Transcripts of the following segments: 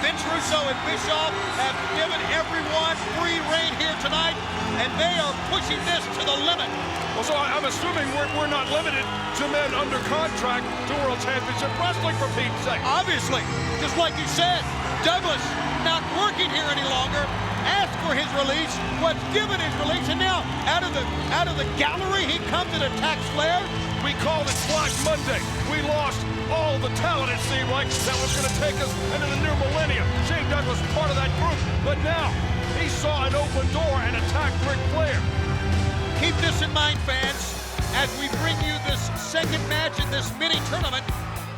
Vince Russo and Bischoff have given everyone free rein here tonight, and they are pushing this to the limit. Well, so I'm assuming we're not limited to men under contract to World Championship Wrestling, for Pete's sake. Obviously, just like you said, Douglas not working here any longer, asked for his release, was given his release, and now out of the gallery he comes and attacks Flair. We called it Black Monday. We lost all the talent, it seemed like, that was going to take us into the new millennium. Shane Douglas part of that group, but now he saw an open door and attacked Ric Flair. Keep this in mind, fans, as we bring you this second match in this mini tournament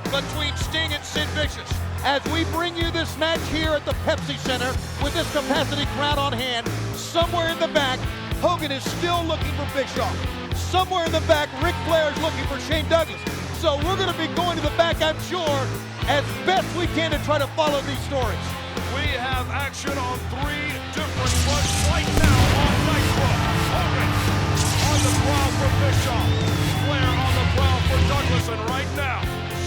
between Sting and Sid Vicious. As we bring you this match here at the Pepsi Center with this capacity crowd on hand, somewhere in the back, Hogan is still looking for Bischoff. Somewhere in the back, Ric Flair is looking for Shane Douglas. So we're going to be going to the back, I'm sure, as best we can to try to follow these stories. We have action on 3 different fronts right now on Nitro. Hogan on the prowl for Bischoff. Flair on the prowl for Douglas. And right now,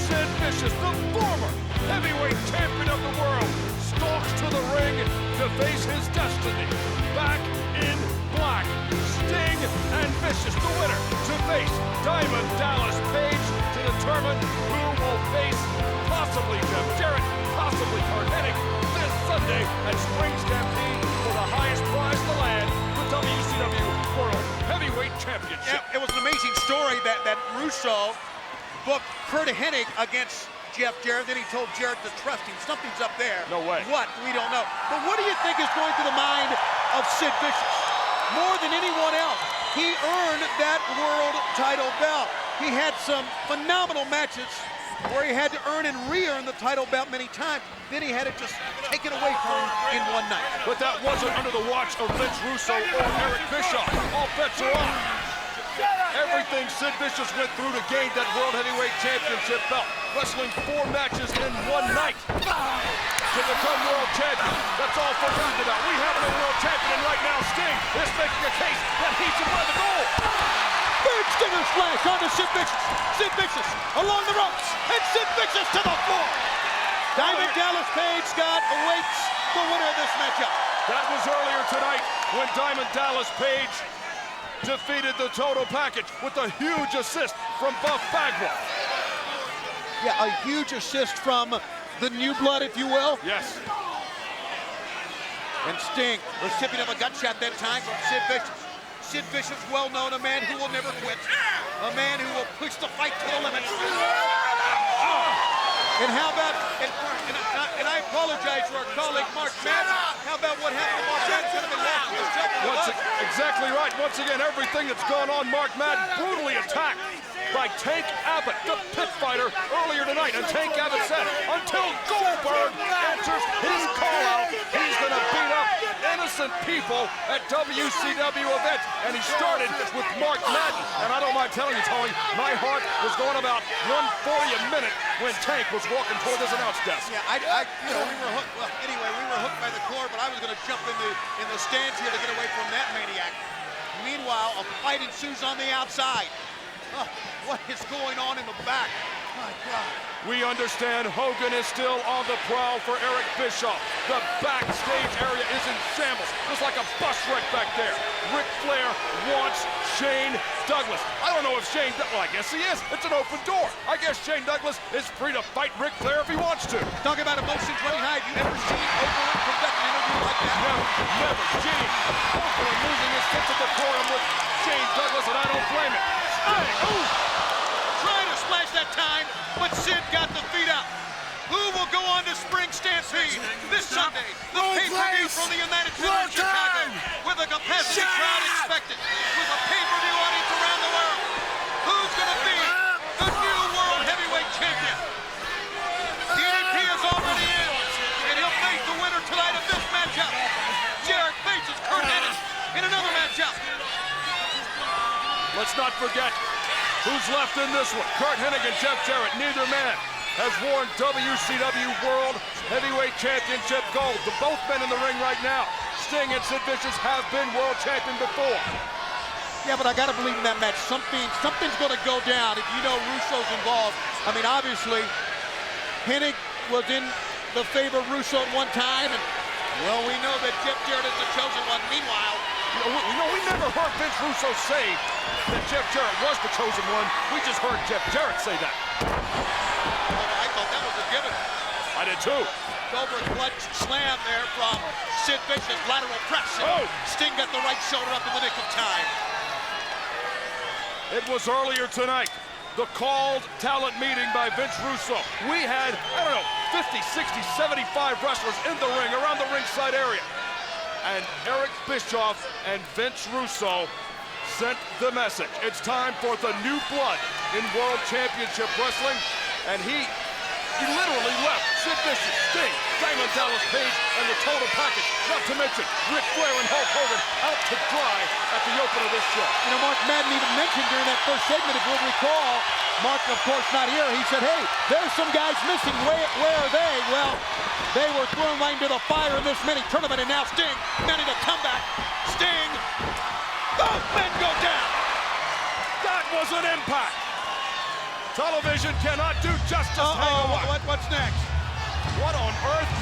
Sid Vicious, the former heavyweight champion of the world, stalks to the ring to face his destiny. Back in black, Sting and Vicious, the winner, to face Diamond Dallas Page to determine who will face possibly Jeff Jarrett, possibly Curt Hennig this Sunday at Spring Stampede for the highest prize in the land, the WCW World Heavyweight Championship. Yeah, it was an amazing story that Russo booked Curt Hennig against Jeff Jarrett, then he told Jarrett to trust him. Something's up there. No way. What? We don't know. But what do you think is going through the mind of Sid Vicious? More than anyone else, he earned that world title belt. He had some phenomenal matches where he had to earn and re-earn the title belt many times. Then he had it just taken away from him in one night. But that wasn't under the watch of Vince Russo or Eric Bischoff. All bets are off. Everything Sid Vicious went through to gain that World Heavyweight Championship belt, wrestling 4 matches in one night to become world champion. That's all forgotten about. We have no world champion right now. Sting is making a case that he should win the gold. Big Stinger splash onto Sid Vicious. Sid Vicious along the ropes, and Sid Vicious to the floor. Diamond Dallas Page, Scott, awaits the winner of this matchup. That was earlier tonight when Diamond Dallas Page defeated the Total Package with a huge assist from Buff Bagwell. Yeah, a huge assist from the new blood, if you will. Yes. And Sting, recipient of a gut shot that time from Sid Vicious. Sid Vicious, well known, a man who will never quit. A man who will push the fight to the limit. And how about, and I apologize to our colleague Mark Madden. How about what happened to Mark Madden? Exactly right. Once again, everything that's gone on, Mark Madden brutally attacked by Tank Abbott, the pit fighter, earlier tonight. And Tank Abbott said, until Goldberg answers his call out, he's going to beat up innocent people at WCW events. And he started with Mark Madden. And I don't mind telling you, Tony, my heart was going about 140 a minute when Tank was walking toward this announce desk. Yeah, you know, we were hooked. Well, anyway, we were hooked by the cord, but I was going to jump in the stands here to get away from that maniac. Meanwhile, a fight ensues on the outside. What is going on in the back? My God. We understand Hogan is still on the prowl for Eric Bischoff. The backstage area is in shambles. There's like a bus wreck back there. Ric Flair wants Shane Douglas. I don't know if well, I guess he is. It's an open door. I guess Shane Douglas is free to fight Ric Flair if he wants to. Talk about emotions running high. Have you ever seen Oakland conduct an interview like that? Never. Gene, Oakland losing his sense of decorum with Shane Douglas, and I don't blame it. Trying to splash that time, but Sid got the feet up. Who will go on to Spring Stampede this Sunday? The pay-per-view from the United Center in Chicago, with a capacity crowd expected, with a pay-per-view audience around the world. Who's going to be the new World Heavyweight Champion? DDP is already in, and he'll face the winner tonight of this matchup. Jarrett faces Curt Hennig in another matchup. Let's not forget who's left in this one. Curt Hennig and Jeff Jarrett. Neither man has worn WCW World Heavyweight Championship gold. The both men in the ring right now, Sting and Sid Vicious, have been world champion before. Yeah, but I got to believe in that match. Something's going to go down if you know Russo's involved. I mean, obviously, Hennig was in the favored Russo at one time, and well, we know that Jeff Jarrett is the chosen one. Meanwhile, we never heard Vince Russo say that Jeff Jarrett was the chosen one. We just heard Jeff Jarrett say that. I thought that was a given. I did too. Goldberg's blood slam there from Sid Vicious, lateral press. Oh! Sting got the right shoulder up in the nick of time. It was earlier tonight, the called talent meeting by Vince Russo. We had, I don't know, 50, 60, 75 wrestlers in the ring, around the ringside area. And Eric Bischoff and Vince Russo sent the message. It's time for the new blood in World Championship Wrestling. And he literally left Sid Vicious, Sting, Diamond Dallas Page, and the total package, not to mention Ric Flair and Hulk Hogan, out to dry at the open of this show. You know, Mark Madden even mentioned during that first segment, if you'll recall, Mark, of course, not here, he said, hey, there's some guys missing. Where are they? Well, they were thrown right into the fire in this mini tournament, and now Sting managing to come back. Sting, both men go down. That was an impact. Television cannot do justice. What's next? What on earth?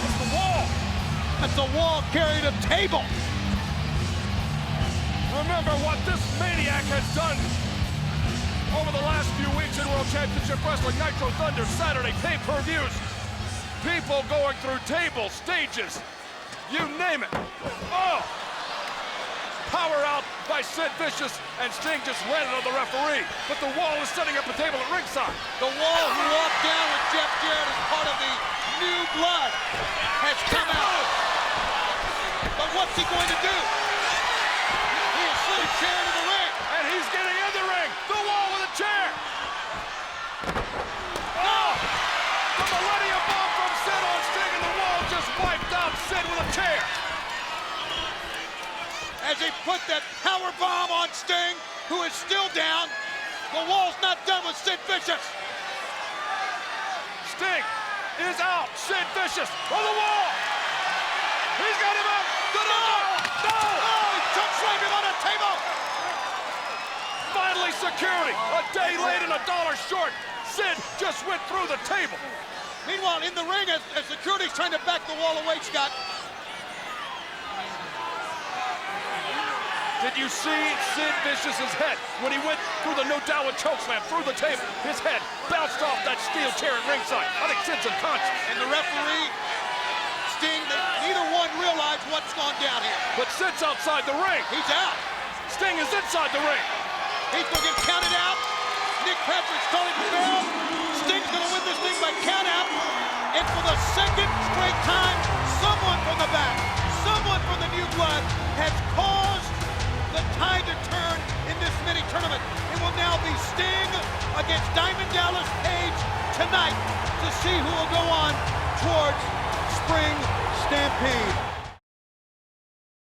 It's the wall. That's a wall carrying a table. Remember what this maniac has done over the last few weeks in World Championship Wrestling. Nitro, Thunder, Saturday, pay-per-views. People going through tables, stages, you name it. Oh! Power out by Sid Vicious, and Sting just landed on the referee. But the wall is setting up a table at ringside. The wall who walked down with Jeff Jarrett as part of the new blood has come out. But what's he going to do? He has slid a chair into the ring. And he's getting in the ring. The wall with a chair. Oh! The Millennium Bomb from Sid on Sting, and the wall just wiped out Sid with a chair. As he put that power bomb on Sting, who is still down. The wall's not done with Sid Vicious. Sting is out. Sid Vicious on the wall. He's got him up. No! Oh, he took slam him on a table. Finally, security. A day late and $1 short. Sid just went through the table. Meanwhile, in the ring, as security's trying to back the wall away, Scott. Did you see Sid Vicious's head when he went through the no doubt chokeslam through the table? His head bounced off that steel chair at ringside. I think Sid's unconscious. And the referee, Sting, neither one realized what's gone down here. But Sid's outside the ring. He's out. Sting is inside the ring. He's going to get counted out. Nick Patrick's calling the bell. Sting's going to win this thing by count out. And for the second straight time, someone from the back, someone from the new blood has caused the tide to turn in this mini tournament. It will now be Sting against Diamond Dallas Page tonight to see who will go on towards Spring Stampede.